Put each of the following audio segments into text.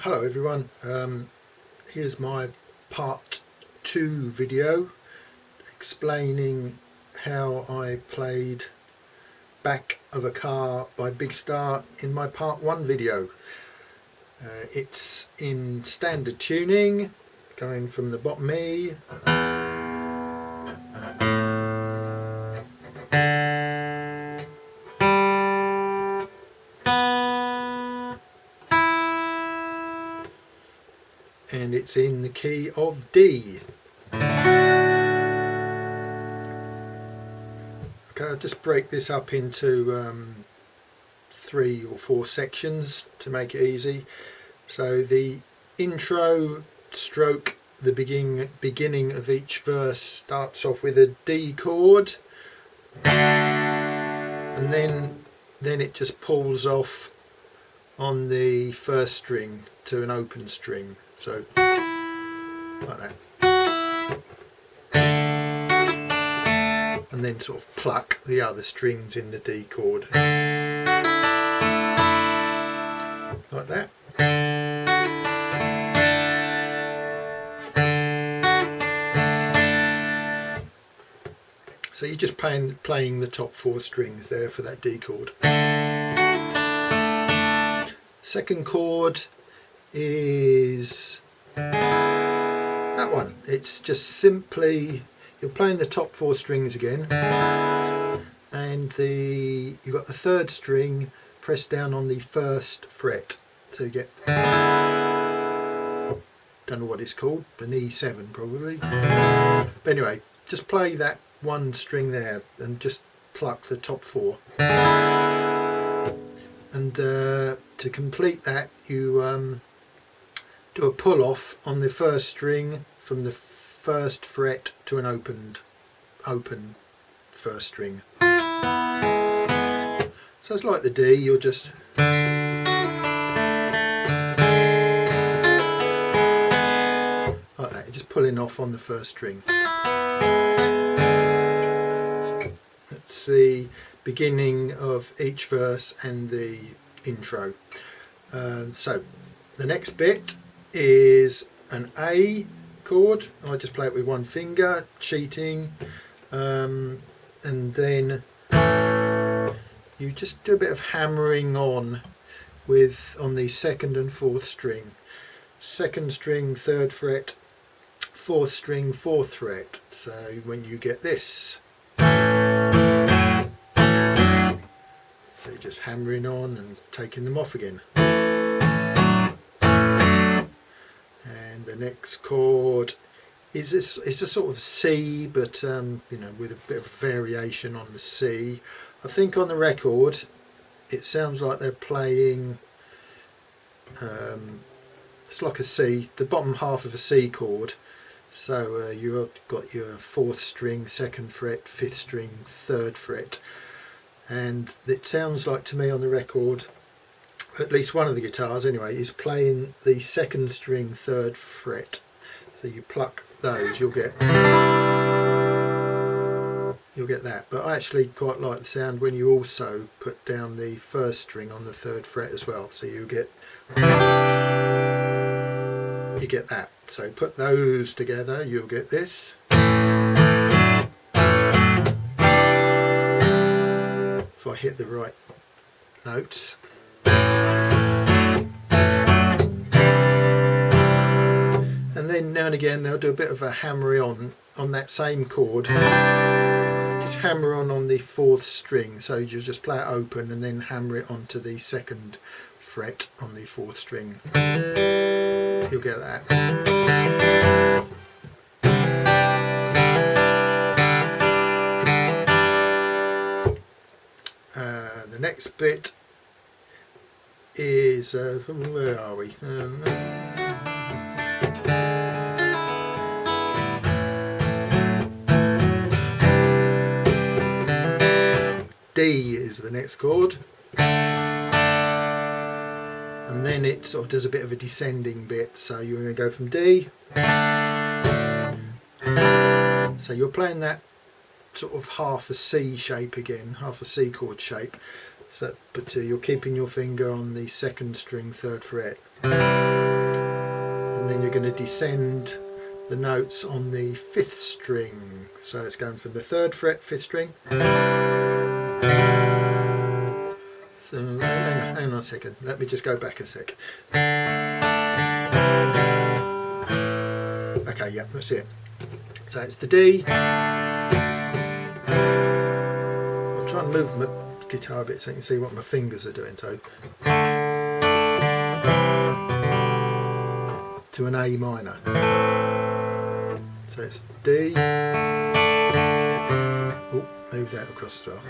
Hello everyone, here's my part 2 video explaining how I played Back of a Car by Big Star in my part 1 video. It's in standard tuning, going from the bottom E and it's in the key of D. Okay, I'll just break this up into 3 or 4 sections to make it easy. So the intro stroke the beginning of each verse starts off with a D chord, and then it just pulls off on the first string to an open string, so like that, and then sort of pluck the other strings in the D chord like that. So you're just playing the top 4 strings there for that D chord. Second chord is that one. It's just simply you're playing the top 4 strings again, and you've got the third string pressed down on the first fret, so you get, don't know what it's called, an E7 probably. But anyway, just play that one string there and just pluck the top 4. And to complete that, you do a pull off on the first string from the first fret to an open first string. So it's like the D, you're just like that, you're just pulling off on the first string. That's the beginning of each verse and the intro. So the next bit is an A chord. I just play it with one finger, cheating, and then you just do a bit of hammering on the second and fourth string. Second string, third fret, fourth string, fourth fret. So when you get this, so you're just hammering on and taking them off again. And the next chord is this. It's a sort of C, but you know, with a bit of variation on the C. I think on the record it sounds like they're playing. It's like a C, the bottom half of a C chord. So you've got your fourth string, second fret, fifth string, third fret. And it sounds like to me on the record, at least one of the guitars anyway, is playing the second string, third fret. So you pluck those, you'll get that. But I actually quite like the sound when you also put down the first string on the third fret as well. So you get that. So put those together, you'll get this. If I hit the right notes. And then now and again they'll do a bit of a hammering on that same chord. Just hammer on the fourth string, so you just play it open and then hammer it onto the second fret on the fourth string. You'll get that. The next bit is where are we? D is the next chord, and then it sort of does a bit of a descending bit, so you're going to go from D, so you're playing that sort of half a C shape again, half a C chord shape, so, but you're keeping your finger on the second string, third fret. then you're going to descend the notes on the 5th string. So it's going from the 3rd fret, 5th string. So hang on a second, let me just go back a sec. Okay, yeah, that's it. So it's the D. I'm trying to move my guitar a bit so you can see what my fingers are doing. So to an A minor. So it's D. Oh, move that across as well.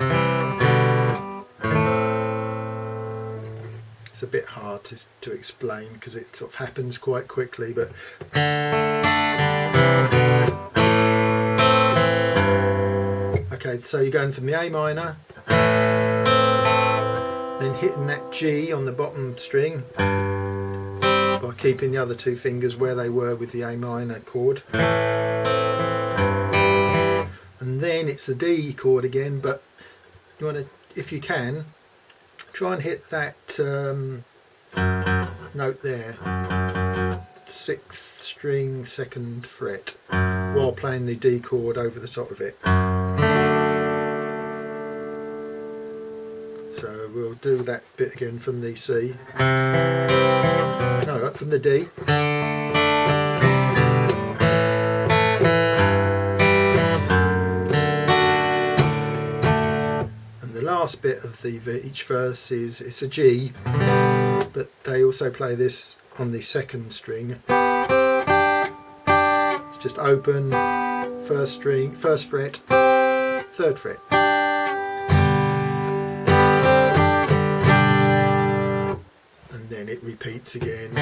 It's a bit hard to explain because it sort of happens quite quickly, but okay, so you're going from the A minor, then hitting that G on the bottom string by keeping the other 2 fingers where they were with the A minor chord, and then it's the D chord again, but you want to, if you can, try and hit that note there, 6th string, 2nd fret, while playing the D chord over the top of it. So we'll do that bit again from the C, no, from the D. The last bit of each verse is, it's a G, but they also play this on the 2nd string. It's just open, 1st string, 1st fret, 3rd fret. And then it repeats again.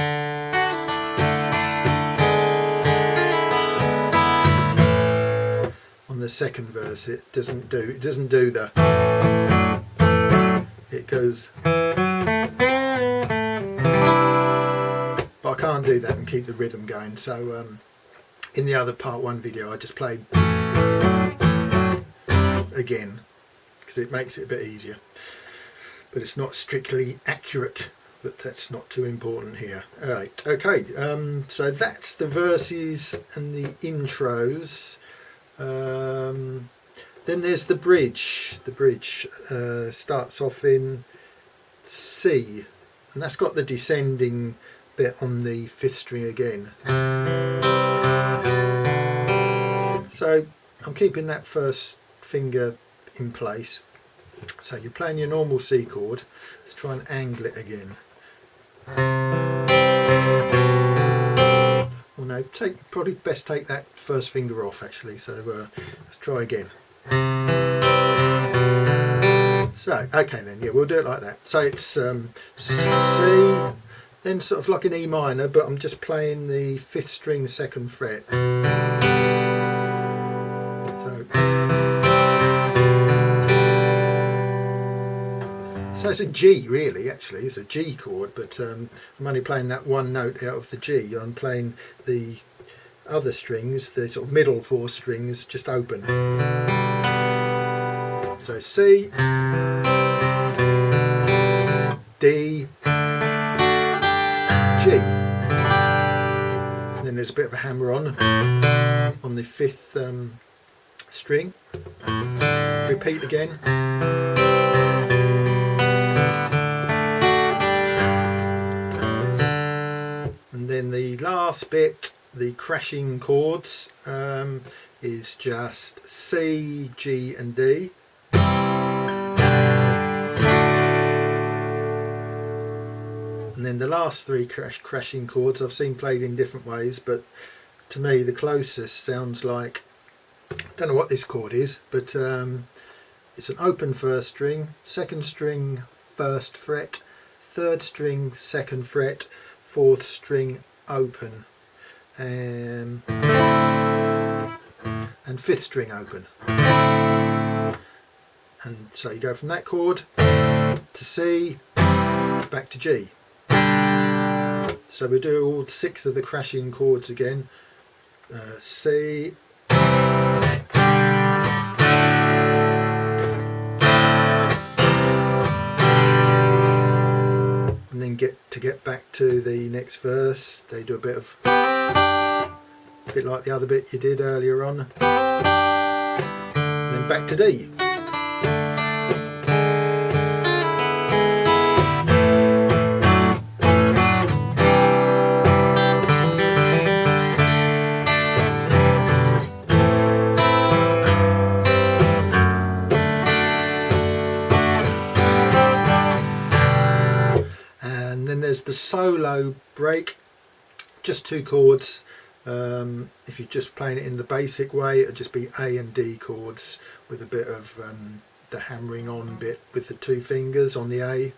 On the 2nd verse it doesn't do the, it goes, but I can't do that and keep the rhythm going, so in the other part 1 video I just played again because it makes it a bit easier, but it's not strictly accurate, but that's not too important here. Alright, okay, so that's the verses and the intros. Then there's the bridge. The bridge starts off in C, and that's got the descending bit on the 5th string again. So I'm keeping that 1st finger in place. So you're playing your normal C chord. Let's try and angle it again. Well, no, probably best take that 1st finger off actually. So let's try again. So okay then, yeah, we'll do it like that. So it's C, then sort of like an E minor, but I'm just playing the 5th string, 2nd fret. So it's a G really, actually, it's a G chord, but I'm only playing that 1 note out of the G. I'm playing the other strings, the sort of middle 4 strings, just open. So C, D, G, and then there's a bit of a hammer on the 5th string. Repeat again. And then the last bit, the crashing chords, is just C, G and D. And then the last 3 crashing chords I've seen played in different ways, but to me the closest sounds like, I don't know what this chord is, but it's an open 1st string, 2nd string 1st fret, 3rd string 2nd fret, 4th string open, and 5th string open. And so you go from that chord to C, back to G. So we do all 6 of the crashing chords again. C, and then get back to the next verse, they do a bit of a bit like the other bit you did earlier on, and then back to D. And then there's the solo break, just 2 chords. If you're just playing it in the basic way, it'd just be A and D chords with a bit of the hammering on bit with the 2 fingers on the A.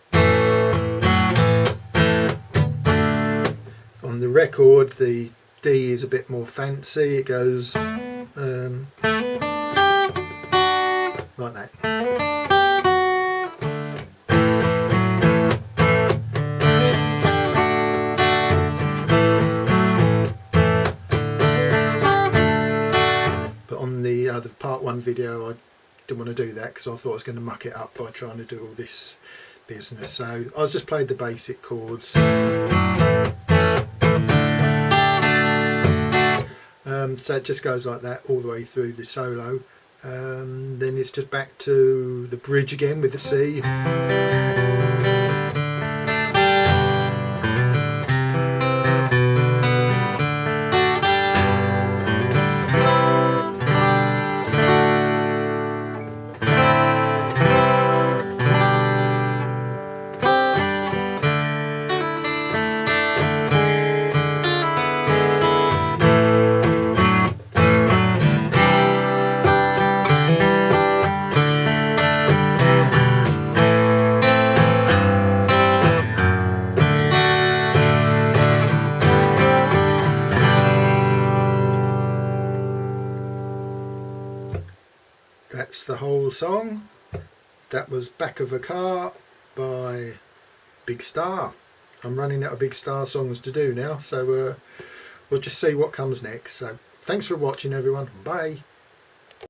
On the record, the D is a bit more fancy. It goes like that. The other part 1 video I didn't want to do that because I thought I was going to muck it up by trying to do all this business, so I was just played the basic chords. So it just goes like that all the way through the solo. Then it's just back to the bridge again with the C. That's the whole song. That was Back of a Car by Big Star. I'm running out of Big Star songs to do now, so we'll just see what comes next. So thanks for watching everyone. Bye.